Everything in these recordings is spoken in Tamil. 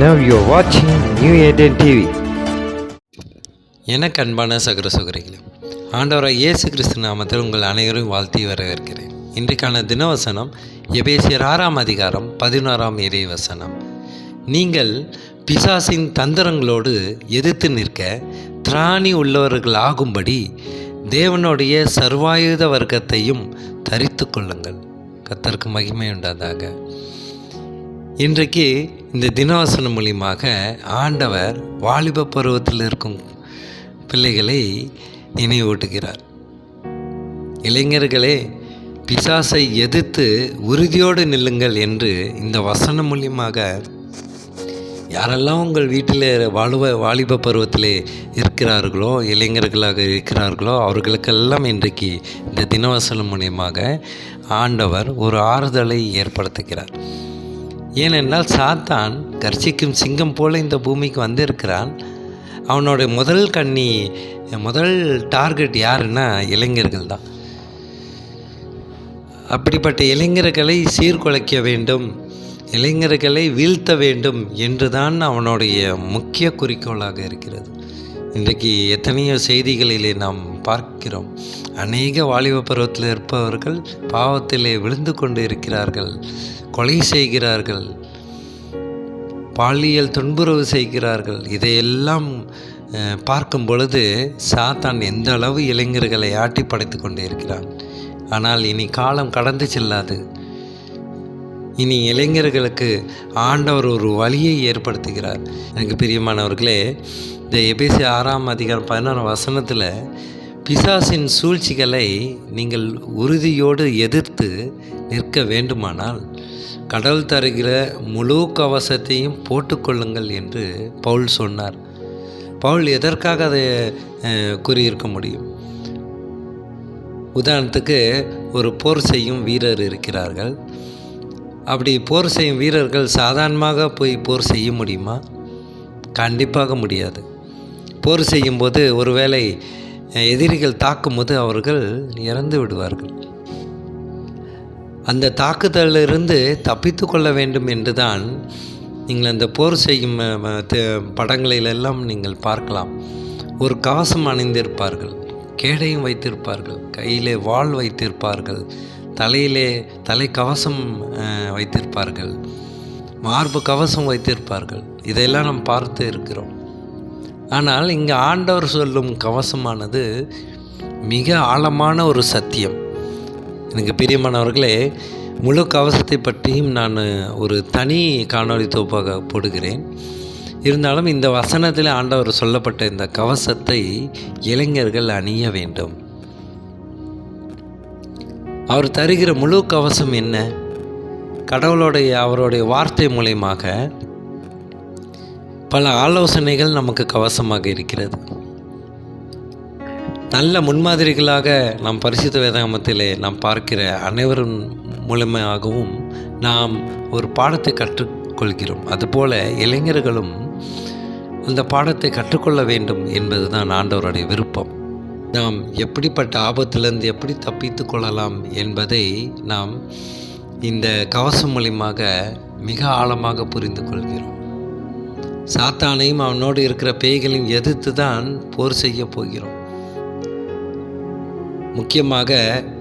Now you're watching New Eden TV. எனக்கு அன்பான சகோதர சகோதரிகளே, ஆண்டவராகிய இயேசு கிறிஸ்து நாமத்தில் உங்கள் அனைவரும் வாழ்த்தி வரவேற்கிறேன். இன்றைக்கான தினவசனம் எபேசியர் 6ஆம் அதிகாரம் 11ஆம் இறை வசனம். நீங்கள் பிசாசின் தந்திரங்களோடு எதிர்த்து நிற்க திராணி உள்ளவர்கள் ஆகும்படி தேவனுடைய சர்வாயுத வர்க்கத்தையும் தரித்து கொள்ளுங்கள். கர்த்தருக்கு மகிமை உண்டாதாக. இன்றைக்கு இந்த தினவசனம் மூலியமாக ஆண்டவர் வாலிப பருவத்தில் இருக்கும் பிள்ளைகளை நினைவூட்டுகிறார். இளைஞர்களே, பிசாசை எதிர்த்து உறுதியோடு நில்லுங்கள் என்று இந்த வசனம் மூலியமாக யாரெல்லாம் உங்கள் வீட்டில் வாலிப பருவத்திலே இருக்கிறார்களோ, இளைஞர்களாக இருக்கிறார்களோ, அவர்களுக்கெல்லாம் இன்றைக்கு இந்த தினவசனம் மூலியமாக ஆண்டவர் ஒரு ஆறுதலை ஏற்படுத்துகிறார். ஏனென்றால் சாத்தான் கர்ச்சிக்கும் சிங்கம் போல இந்த பூமிக்கு வந்திருக்கிறான். அவனோட முதல் டார்கெட் யாருன்னா இளைஞர்கள் தான். அப்படிப்பட்ட இளைஞர்களை சீர்குலைக்க வேண்டும், இளைஞர்களை வீழ்த்த வேண்டும் என்றுதான் அவனுடைய முக்கிய குறிக்கோளாக இருக்கிறது. இன்றைக்கு எத்தனையோ செய்திகளிலே நாம் பார்க்கிறோம். அநேக வாலிப பருவத்தில் இருப்பவர்கள் பாவத்திலே விழுந்து கொண்டு இருக்கிறார்கள், கொலை செய்கிறார்கள், பாலியல் துன்புறவு செய்கிறார்கள். இதையெல்லாம் பார்க்கும் பொழுது சாத்தான் எந்த அளவு இளைஞர்களை ஆட்டி படைத்து கொண்டு இருக்கிறான். ஆனால் இனி காலம் கடந்து செல்லாது. இனி இளைஞர்களுக்கு ஆண்டவர் ஒரு வழியை ஏற்படுத்துகிறார். எனக்கு பிரியமானவர்களே, இந்த எபேசியர் 6ஆம் அதிகாரம் 11ஆம் வசனத்தில் பிசாசின் சூழ்ச்சிகளை நீங்கள் உறுதியோடு எதிர்த்து நிற்க வேண்டுமானால் கடவுள் தருகிற முழு கவசத்தையும் போட்டுக்கொள்ளுங்கள் என்று பவுல் சொன்னார். பவுல் எதற்காக அதை கூறியிருக்க முடியும்? உதாரணத்துக்கு, ஒரு போர் செய்யும் வீரர் இருக்கிறார்கள். அப்படி போர் செய்யும் வீரர்கள் சாதாரணமாக போய் போர் செய்ய முடியுமா? கண்டிப்பாக முடியாது. போர் செய்யும்போது ஒருவேளை எதிரிகள் தாக்கும்போது அவர்கள் இறந்து விடுவார்கள். அந்த தாக்குதலிலிருந்து தப்பித்து கொள்ள வேண்டும் என்று தான் நீங்கள் அந்த போர் செய்யும் படங்களிலெல்லாம் நீங்கள் பார்க்கலாம். ஒரு கவசம் அணிந்திருப்பார்கள், கேடையும் வைத்திருப்பார்கள், கையிலே வாள் வைத்திருப்பார்கள், தலை கவசம் வைத்திருப்பார்கள், மார்பு கவசம் வைத்திருப்பார்கள். இதையெல்லாம் நாம் பார்த்து இருக்கிறோம். ஆனால் இங்கே ஆண்டவர் சொல்லும் கவசமானது மிக ஆழமான ஒரு சத்தியம். எனக்கு பிரியமானவர்களே, முழு கவசத்தை பற்றியும் நான் ஒரு தனி காணொளி தொகுப்பாக போடுகிறேன். இருந்தாலும் இந்த வசனத்தில் ஆண்டவர் சொல்லப்பட்ட இந்த கவசத்தை இளைஞர்கள் அணிய வேண்டும். அவர் தருகிற முழு கவசம் என்ன? அவருடைய வார்த்தை மூலமாக பல ஆலோசனைகள் நமக்கு கவசமாக இருக்கிறது. நல்ல முன்மாதிரிகளாக நாம் பரிசுத்த வேதாகமத்திலே நாம் பார்க்கிற அனைவரும் மூலமாகவும் நாம் ஒரு பாடத்தை கற்றுக்கொள்கிறோம். அதுபோல இளைஞர்களும் அந்த பாடத்தை கற்றுக்கொள்ள வேண்டும் என்பது தான் ஆண்டவருடைய விருப்பம். நாம் எப்படிப்பட்ட ஆபத்திலிருந்து எப்படி தப்பித்து கொள்ளலாம் என்பதை நாம் இந்த கவசம் மூலமாக மிக ஆழமாக புரிந்து கொள்கிறோம். சாத்தானையும் அவனோடு இருக்கிற பேய்களையும் எதிர்த்து தான் போர் செய்ய போகிறோம். முக்கியமாக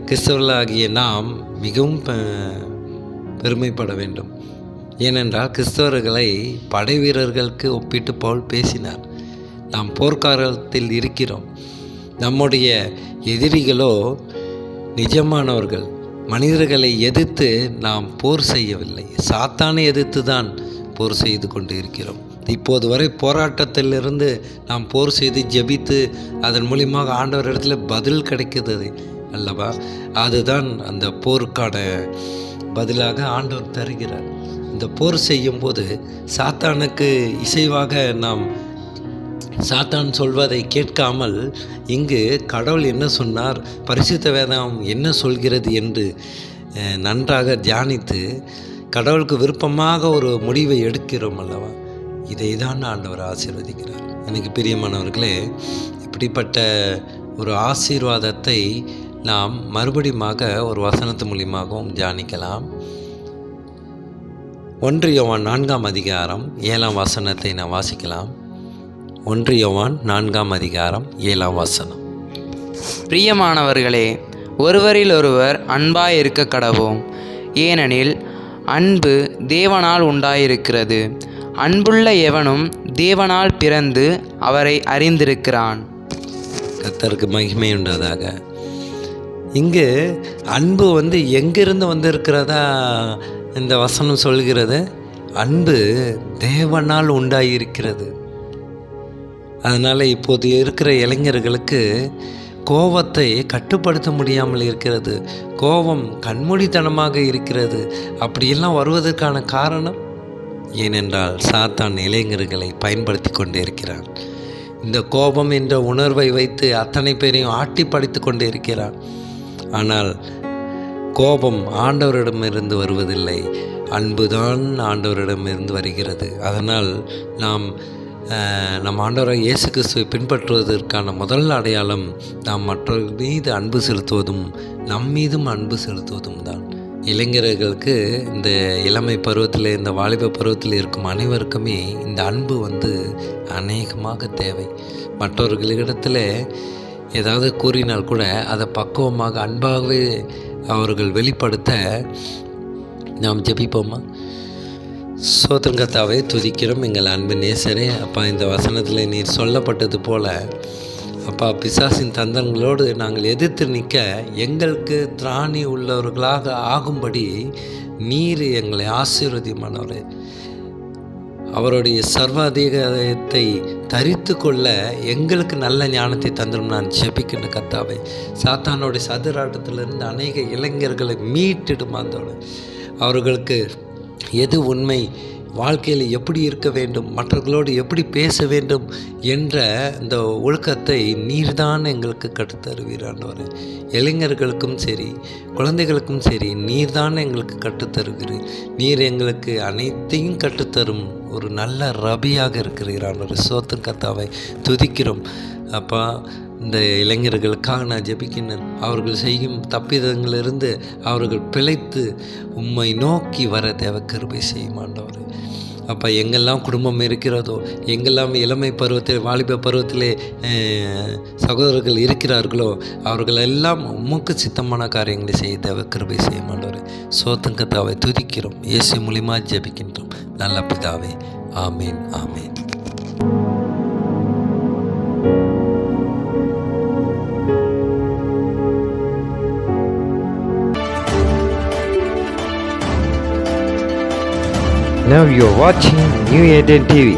கிறிஸ்தவர்களாகிய நாம் மிகவும் பெருமைப்பட வேண்டும். ஏனென்றால் கிறிஸ்தவர்களை படை வீரர்களுக்கு ஒப்பிட்டு பவுல் பேசினார். நாம் போர்க்காலத்தில் இருக்கிறோம். நம்முடைய எதிரிகளோ நிஜமானவர்கள். மனிதர்களை எதிர்த்து நாம் போர் செய்யவில்லை, சாத்தானை எதிர்த்து தான் போர் செய்து கொண்டு இருக்கிறோம். இப்போது வரை போராட்டத்திலிருந்து நாம் போர் செய்து ஜெபித்து அதன் மூலியமாக ஆண்டவர் இடத்துல பதில் கிடைக்கிறது அல்லவா? அதுதான் அந்த போருக்கான பதிலாக ஆண்டவர் தருகிறார். இந்த போர் செய்யும்போது சாத்தானுக்கு இசைவாக நாம் சாத்தான் சொல்வதை கேட்காமல் இங்கு கடவுள் என்ன சொன்னார், பரிசுத்த வேதம் என்ன சொல்கிறது என்று நன்றாக தியானித்து கடவுளுக்கு விருப்பமாக ஒரு முடிவை எடுக்கிறோம் அல்லவா? இதை தான் ஆண்டவர் ஆசீர்வதிக்கிறார். எனக்கு பிரியமானவர்களே, இப்படிப்பட்ட ஒரு ஆசீர்வாதத்தை நாம் மறுபடியுமாக ஒரு வசனத்து மூலியமாகவும் தியானிக்கலாம். 1 யோவான் 4ஆம் அதிகாரம் 7ஆம் வசனத்தை நான் வாசிக்கலாம். 1 யோவான் 4ஆம் அதிகாரம் 7ஆம் வசனம். பிரியமானவர்களே, ஒருவரில் ஒருவர் அன்பாய் இருக்க கடவோம். ஏனெனில் அன்பு தேவனால் உண்டாயிருக்கிறது. அன்புள்ள எவனும் தேவனால் பிறந்து அவரை அறிந்திருக்கிறான். கர்த்தருக்கு மகிமை உண்டாதாக. இங்கு அன்பு எங்கிருந்து வந்திருக்கிறதா இந்த வசனம் சொல்கிறது? அன்பு தேவனால் உண்டாயிருக்கிறது. அதனால் இப்போது இருக்கிற இளைஞர்களுக்கு கோபத்தை கட்டுப்படுத்த முடியாமல் இருக்கிறது. கோபம் கண்மூடித்தனமாக இருக்கிறது. அப்படியெல்லாம் வருவதற்கான காரணம் ஏனென்றால் சாத்தான் இளைஞர்களை பயன்படுத்தி கொண்டே இருக்கிறான். இந்த கோபம் என்ற உணர்வை வைத்து அத்தனை பேரையும் ஆட்டி படைத்து கொண்டே இருக்கிறான். ஆனால் கோபம் ஆண்டவரிடமிருந்து வருவதில்லை, அன்புதான் ஆண்டவரிடமிருந்து வருகிறது. அதனால் நம் ஆண்டவராக இயேசு கிறிஸ்துவை பின்பற்றுவதற்கான முதல் அடையாளம் நாம் மற்றவர்கள் மீது அன்பு செலுத்துவதும் நம் மீதும் அன்பு செலுத்துவதும் தான். இளைஞர்களுக்கு இந்த இளமை பருவத்தில், இந்த வாலிப பருவத்தில் இருக்கும் அனைவருக்குமே இந்த அன்பு அநேகமாக தேவை. மற்றவர்களிடத்தில் ஏதாவது கூறினால் கூட அதை பக்குவமாக அன்பாகவே அவர்கள் வெளிப்படுத்த நாம் ஜெபிப்போமா? சோத்திரம் கர்த்தாவே, துதிக்கிறோம் எங்கள் அன்பு நேசரே. அப்பா, இந்த வசனத்தில் நீர் சொல்லப்பட்டது போல அப்பா, பிசாசின் தந்திரங்களோடு நாங்கள் எதிர்த்து நிற்க எங்களுக்கு திராணி உள்ளவர்களாக ஆகும்படி நீர் எங்களை ஆசீர்வதிமானவரே. அவருடைய சர்வாதிகாரத்தை தரித்து கொள்ள எங்களுக்கு நல்ல ஞானத்தை தந்துடும் நான் ஜெபிக்கின்ற கர்த்தாவே. சாத்தானுடைய சதுராட்டத்திலிருந்து அநேக இளைஞர்களை மீட்டிடுமாந்தோட அவர்களுக்கு எது உண்மை, வாழ்க்கையில் எப்படி இருக்க வேண்டும், மற்றவர்களோடு எப்படி பேச வேண்டும் என்ற இந்த ஒழுக்கத்தை நீர்தான் எங்களுக்கு கற்றுத்தருவீர் ஆண்டவரே. இளைஞர்களுக்கும் சரி, குழந்தைகளுக்கும் சரி, நீர்தான் எங்களுக்கு கற்றுத்தருகிறீர். நீர் எங்களுக்கு அனைத்தையும் கற்றுத்தரும் ஒரு நல்ல ரபியாக இருக்கிறீர் ஆண்டவரே. சோத்திரம் கர்த்தாவை, துதிக்கிறோம் அப்பா. இந்த இளைஞர்களுக்காக நான் ஜெபிக்கின்றேன். அவர்கள் செய்யும் தப்பிதங்களிலிருந்து அவர்கள் பிழைத்து உம்மை நோக்கி வர தேவ கிருபை செய்யும் ஆண்டவரே. அப்போ எங்கெல்லாம் குடும்பம் இருக்கிறதோ, எங்கெல்லாம் இளமை பருவத்தில், வாலிப பருவத்திலே சகோதரர்கள் இருக்கிறார்களோ, அவர்களெல்லாம் உமக்கு சித்தமான காரியங்களை செய்ய தேவ கிருபை செய்யும் ஆண்டவரே. சோத்திரம் கர்த்தாவை, துதிக்கிறோம். இயேசு மூலமாக ஜெபிக்கின்றோம் நல்ல பிதாவே. ஆமீன், ஆமீன். Now you're watching New Eden TV.